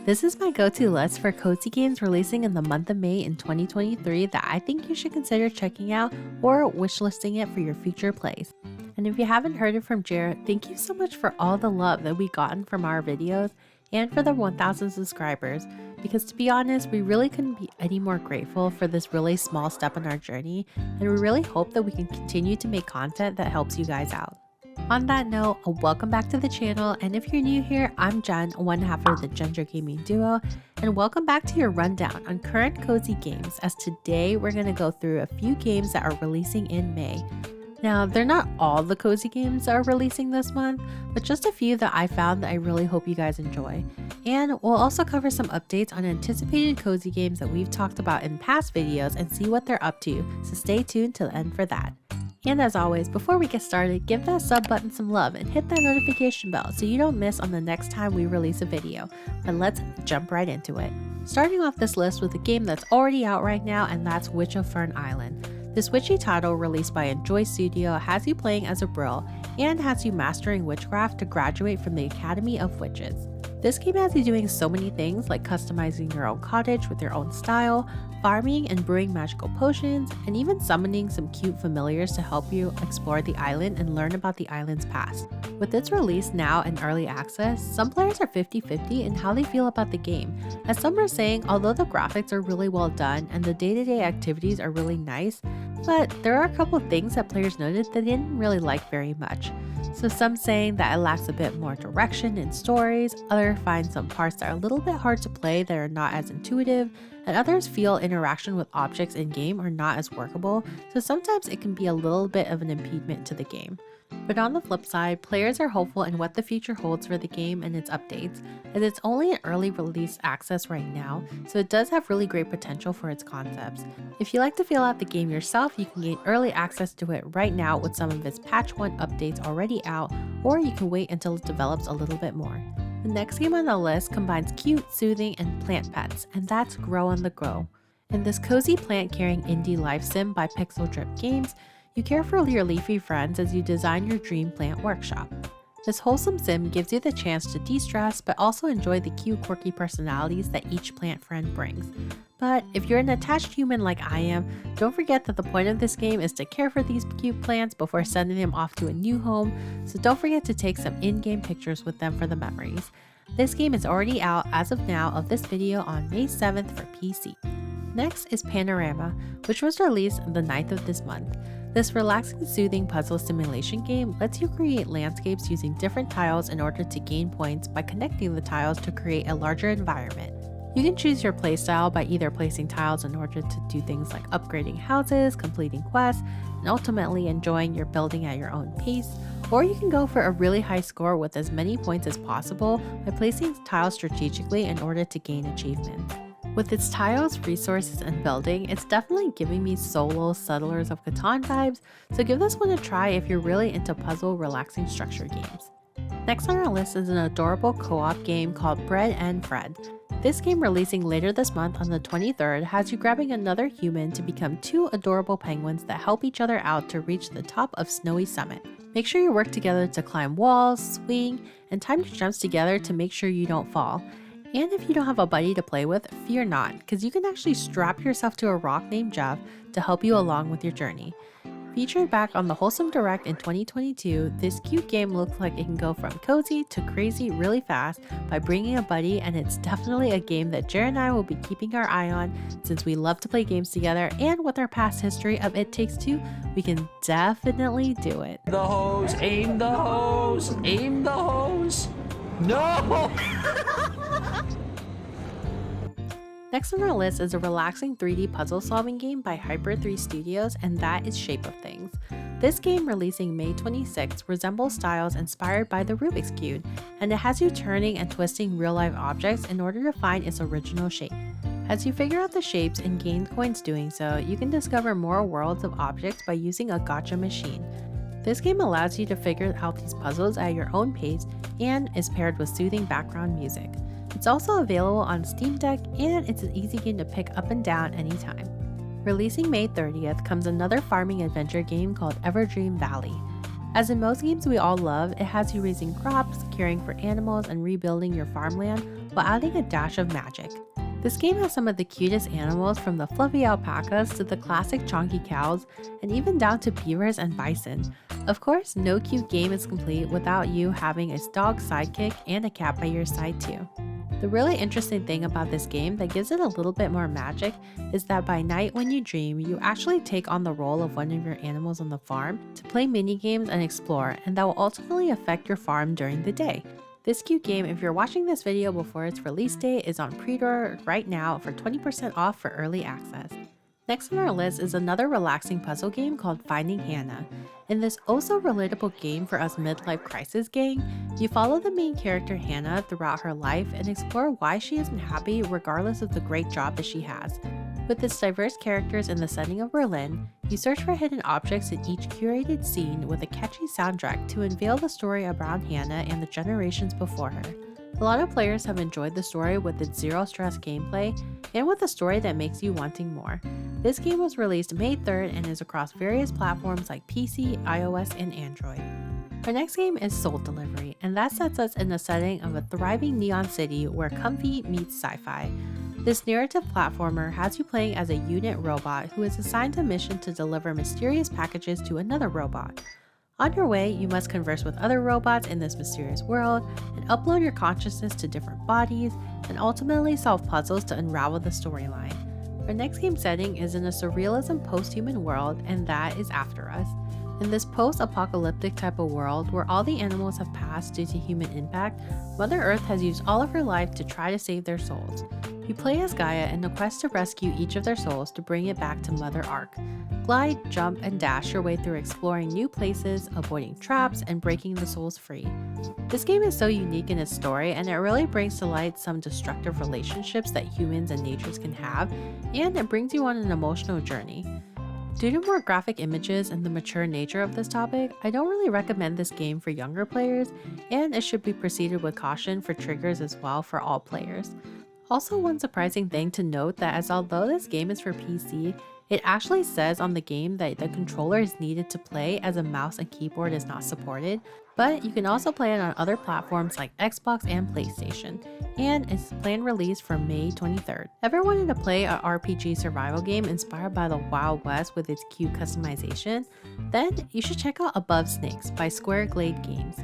This is my go-to list for cozy games releasing in the month of May in 2023 that I think you should consider checking out or wishlisting it for your future plays. And if you haven't heard it from Jared, thank you so much for all the love that we've gotten from our videos and for the 1,000 subscribers, because to be honest, we really couldn't be any more grateful for this really small step in our journey, and we really hope that we can continue to make content that helps you guys out. On that note, welcome back to the channel, and if you're new here, I'm Jen, one half of the Ginger Gaming Duo, and welcome back to your rundown on current cozy games, as today we're going to go through a few games that are releasing in May. Now, they're not all the cozy games that are releasing this month, but just a few that I found that I really hope you guys enjoy. And we'll also cover some updates on anticipated cozy games that we've talked about in past videos and see what they're up to, so stay tuned till the end for that. And as always, before we get started, give that sub button some love and hit that notification bell so you don't miss on the next time we release a video. But let's jump right into it. Starting off this list with a game that's already out right now, and that's Witch of Fern Island. This witchy title, released by Enjoy Studio, has you playing as a Brill and has you mastering witchcraft to graduate from the Academy of Witches. This game has you doing so many things like customizing your own cottage with your own style, farming and brewing magical potions, and even summoning some cute familiars to help you explore the island and learn about the island's past. With its release now in early access, some players are 50-50 in how they feel about the game, as some are saying although the graphics are really well done and the day-to-day activities are really nice, but there are a couple of things that players noted that they didn't really like very much. So some saying that it lacks a bit more direction in stories, others find some parts that are a little bit hard to play that are not as intuitive, and others feel interaction with objects in-game are not as workable, so sometimes it can be a little bit of an impediment to the game. But on the flip side, players are hopeful in what the future holds for the game and its updates, as it's only in early release access right now, so it does have really great potential for its concepts. If you like to feel out the game yourself, you can gain early access to it right now with some of its patch 1 updates already out, or you can wait until it develops a little bit more. The next game on the list combines cute, soothing, and plant pets, and that's Grow on the Grow. In this cozy plant-carrying indie life sim by Pixel Drip Games, you care for your leafy friends as you design your dream plant workshop. This wholesome sim gives you the chance to de-stress but also enjoy the cute, quirky personalities that each plant friend brings. But if you're an attached human like I am, don't forget that the point of this game is to care for these cute plants before sending them off to a new home, so don't forget to take some in-game pictures with them for the memories. This game is already out as of now of this video on May 7th for PC. Next is Panorama, which was released the 9th of this month. This relaxing, soothing puzzle simulation game lets you create landscapes using different tiles in order to gain points by connecting the tiles to create a larger environment. You can choose your playstyle by either placing tiles in order to do things like upgrading houses, completing quests, and ultimately enjoying your building at your own pace, or you can go for a really high score with as many points as possible by placing tiles strategically in order to gain achievements. With its tiles, resources, and building, it's definitely giving me solo Settlers of Catan vibes, so give this one a try if you're really into puzzle, relaxing structure games. Next on our list is an adorable co-op game called Bread and Fred. This game, releasing later this month on the 23rd, has you grabbing another human to become 2 adorable penguins that help each other out to reach the top of Snowy Summit. Make sure you work together to climb walls, swing, and time your jumps together to make sure you don't fall. And if you don't have a buddy to play with, fear not, because you can actually strap yourself to a rock named Jeff to help you along with your journey. Featured back on the Wholesome Direct in 2022, this cute game looks like it can go from cozy to crazy really fast by bringing a buddy, and it's definitely a game that Jared and I will be keeping our eye on since we love to play games together, and with our past history of It Takes Two, we can definitely do it. The hose, aim the hose, aim the hose. No! Next on our list is a relaxing 3D puzzle solving game by Hyper 3 Studios, and that is Shape of Things. This game, releasing May 26, resembles styles inspired by the Rubik's Cube, and it has you turning and twisting real-life objects in order to find its original shape. As you figure out the shapes and gain coins doing so, you can discover more worlds of objects by using a gacha machine. This game allows you to figure out these puzzles at your own pace and is paired with soothing background music. It's also available on Steam Deck, and it's an easy game to pick up and down anytime. Releasing May 30th comes another farming adventure game called Everdream Valley. As in most games we all love, it has you raising crops, caring for animals, and rebuilding your farmland while adding a dash of magic. This game has some of the cutest animals, from the fluffy alpacas to the classic chonky cows, and even down to beavers and bison. Of course, no cute game is complete without you having a dog sidekick and a cat by your side too. The really interesting thing about this game that gives it a little bit more magic is that by night when you dream, you actually take on the role of one of your animals on the farm to play mini games and explore, and that will ultimately affect your farm during the day. This cute game, if you're watching this video before its release date, is on pre-order right now for 20% off for early access. Next on our list is another relaxing puzzle game called Finding Hannah. In this also relatable game for us midlife crisis gang, you follow the main character Hannah throughout her life and explore why she isn't happy regardless of the great job that she has. With its diverse characters in the setting of Berlin, you search for hidden objects in each curated scene with a catchy soundtrack to unveil the story around Hannah and the generations before her. A lot of players have enjoyed the story with its zero-stress gameplay and with a story that makes you wanting more. This game was released May 3rd and is across various platforms like PC, iOS, and Android. Our next game is Soul Delivery, and that sets us in the setting of a thriving neon city where comfy meets sci-fi. This narrative platformer has you playing as a unit robot who is assigned a mission to deliver mysterious packages to another robot. On your way, you must converse with other robots in this mysterious world and upload your consciousness to different bodies and ultimately solve puzzles to unravel the storyline. Our next game setting is in a surrealism post-human world, and that is After Us. In this post-apocalyptic type of world where all the animals have passed due to human impact, Mother Earth has used all of her life to try to save their souls. You play as Gaia in a quest to rescue each of their souls to bring it back to Mother Ark. Glide, jump, and dash your way through exploring new places, avoiding traps, and breaking the souls free. This game is so unique in its story, and it really brings to light some destructive relationships that humans and natures can have, and it brings you on an emotional journey. Due to more graphic images and the mature nature of this topic, I don't really recommend this game for younger players, and it should be proceeded with caution for triggers as well for all players. Also, one surprising thing to note that as although this game is for PC, it actually says on the game that the controller is needed to play as a mouse and keyboard is not supported, but you can also play it on other platforms like Xbox and PlayStation, and it's planned release for May 23rd. Ever wanted to play an RPG survival game inspired by the Wild West with its cute customization? Then you should check out Above Snakes by Square Glade Games.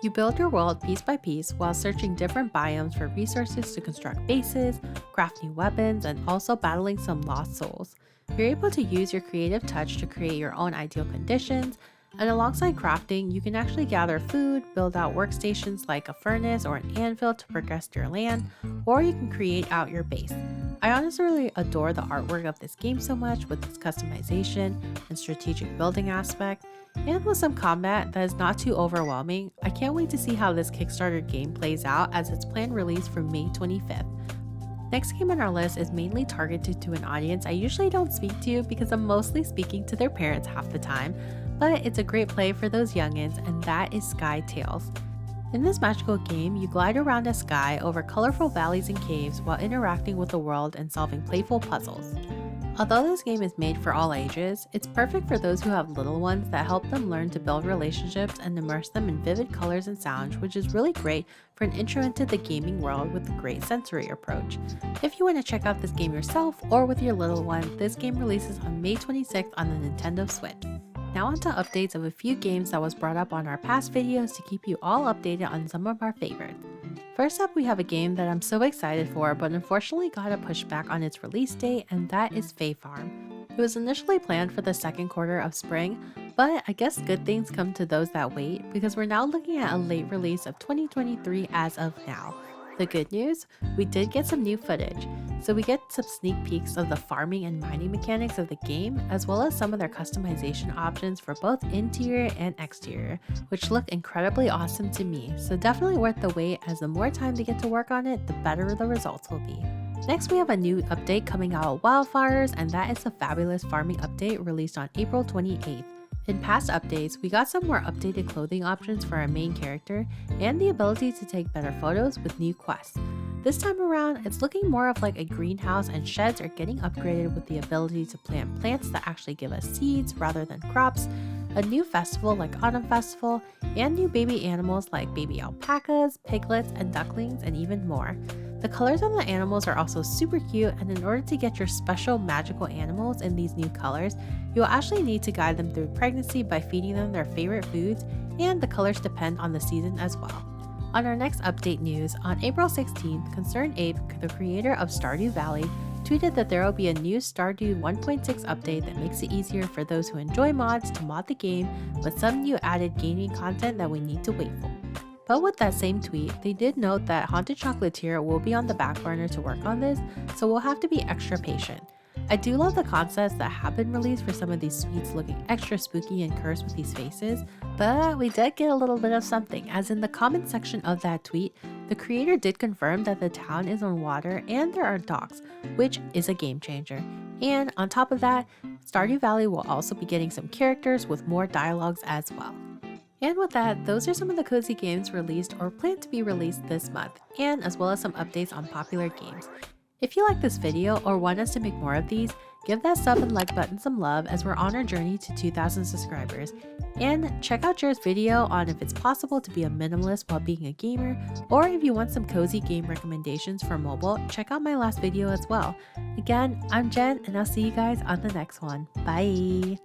You build your world piece by piece while searching different biomes for resources to construct bases, craft new weapons, and also battling some lost souls. You're able to use your creative touch to create your own ideal conditions, and alongside crafting, you can actually gather food, build out workstations like a furnace or an anvil to progress your land, or you can create out your base. I honestly really adore the artwork of this game so much with its customization and strategic building aspect, and with some combat that is not too overwhelming. I can't wait to see how this Kickstarter game plays out as its planned release for May 25th. Next game on our list is mainly targeted to an audience I usually don't speak to because I'm mostly speaking to their parents half the time, but it's a great play for those youngins, and that is Skye Tales. In this magical game, you glide around a sky over colorful valleys and caves while interacting with the world and solving playful puzzles. Although this game is made for all ages, it's perfect for those who have little ones that help them learn to build relationships and immerse them in vivid colors and sounds, which is really great for an intro into the gaming world with a great sensory approach. If you want to check out this game yourself or with your little one, this game releases on May 26th on the Nintendo Switch. Now on to updates of a few games that was brought up on our past videos to keep you all updated on some of our favorites. First up, we have a game that I'm so excited for, but unfortunately got a pushback on its release date, and that is Faefarm. It was initially planned for the second quarter of spring, but I guess good things come to those that wait, because we're now looking at a late release of 2023 as of now. The good news? We did get some new footage. So we get some sneak peeks of the farming and mining mechanics of the game, as well as some of their customization options for both interior and exterior, which look incredibly awesome to me. So definitely worth the wait, as the more time they get to work on it, the better the results will be. Next, we have a new update coming out of Wylde Flowers, and that is the Fabulous Farming Update released on April 28th. In past updates, we got some more updated clothing options for our main character and the ability to take better photos with new quests. This time around, it's looking more of like a greenhouse, and sheds are getting upgraded with the ability to plant plants that actually give us seeds rather than crops. a new festival like Autumn Festival, and new baby animals like baby alpacas, piglets, and ducklings, and even more. The colors on the animals are also super cute, and in order to get your special magical animals in these new colors, you will actually need to guide them through pregnancy by feeding them their favorite foods, and the colors depend on the season as well. On our next update news, on April 16th, Concerned Ape, the creator of Stardew Valley, tweeted that there will be a new Stardew 1.6 update that makes it easier for those who enjoy mods to mod the game with some new added gaming content that we need to wait for. But with that same tweet, they did note that Haunted Chocolatier will be on the back burner to work on this, so we'll have to be extra patient. I do love the concepts that have been released for some of these sweets looking extra spooky and cursed with these faces, but we did get a little bit of something, as in the comment section of that tweet, the creator did confirm that the town is on water and there are docks, which is a game changer. And on top of that, Stardew Valley will also be getting some characters with more dialogues as well. And with that, those are some of the cozy games released or planned to be released this month, and as well as some updates on popular games. If you like this video or want us to make more of these, give that sub and like button some love as we're on our journey to 2,000 subscribers. And check out Jared's video on if it's possible to be a minimalist while being a gamer, or if you want some cozy game recommendations for mobile, check out my last video as well. Again, I'm Jen, and I'll see you guys on the next one. Bye!